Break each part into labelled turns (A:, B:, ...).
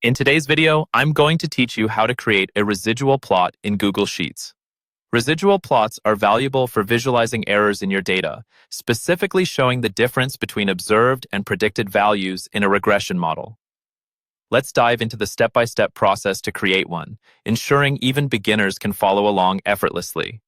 A: In today's video, I'm going to teach you how to create a residual plot in Google Sheets. Residual plots are valuable for visualizing errors in your data, specifically showing the difference between observed and predicted values in a regression model. Let's dive into the step-by-step process to create one, ensuring even beginners can follow along effortlessly.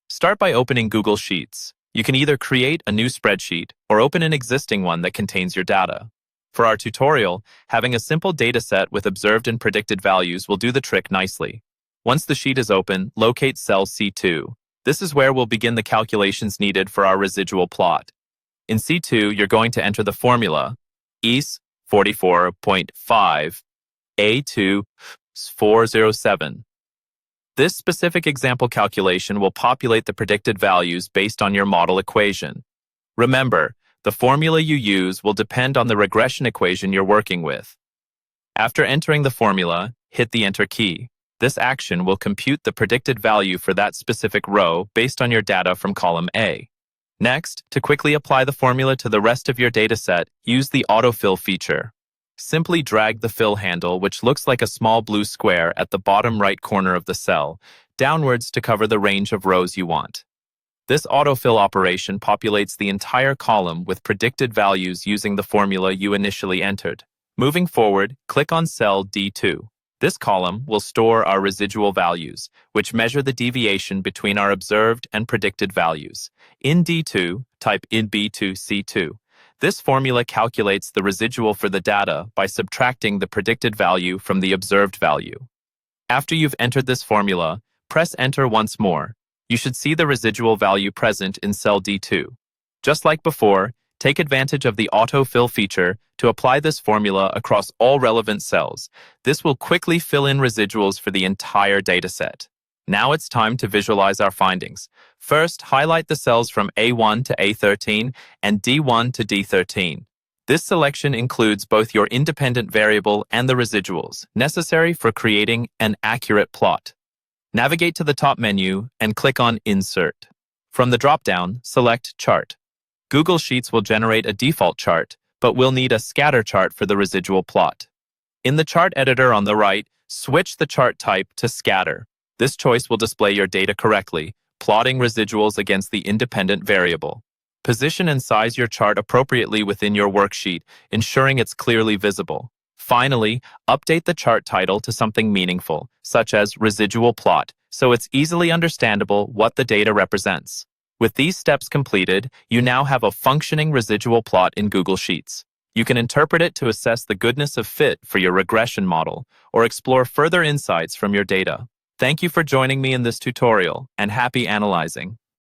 A: Start by opening Google Sheets. You can either create a new spreadsheet or open an existing one that contains your data. For our tutorial, having a simple data set with observed and predicted values will do the trick nicely. Once the sheet is open, locate cell C2. This is where we'll begin the calculations needed for our residual plot. In C2, you're going to enter the formula ES 44.5 A2 407. This specific example calculation will populate the predicted values based on your model equation. Remember, the formula you use will depend on the regression equation you're working with. After entering the formula, hit the Enter key. This action will compute the predicted value for that specific row based on your data from column A. Next, to quickly apply the formula to the rest of your dataset, use the autofill feature. Simply drag the fill handle, which looks like a small blue square at the bottom right corner of the cell, downwards to cover the range of rows you want. This autofill operation populates the entire column with predicted values using the formula you initially entered. Moving forward, click on cell D2. This column will store our residual values, which measure the deviation between our observed and predicted values. In D2, type in B2C2. This formula calculates the residual for the data by subtracting the predicted value from the observed value. After you've entered this formula, press Enter once more. You should see the residual value present in cell D2. Just like before, take advantage of the autofill feature to apply this formula across all relevant cells. This will quickly fill in residuals for the entire dataset. Now it's time to visualize our findings. First, highlight the cells from A1 to A13 and D1 to D13. This selection includes both your independent variable and the residuals, necessary for creating an accurate plot. Navigate to the top menu and click on Insert. From the drop-down, select Chart. Google Sheets will generate a default chart, but we'll need a scatter chart for the residual plot. In the chart editor on the right, switch the chart type to Scatter. This choice will display your data correctly, plotting residuals against the independent variable. Position and size your chart appropriately within your worksheet, ensuring it's clearly visible. Finally, update the chart title to something meaningful, such as residual plot, so it's easily understandable what the data represents. With these steps completed, you now have a functioning residual plot in Google Sheets. You can interpret it to assess the goodness of fit for your regression model or explore further insights from your data. Thank you for joining me in this tutorial, and happy analyzing.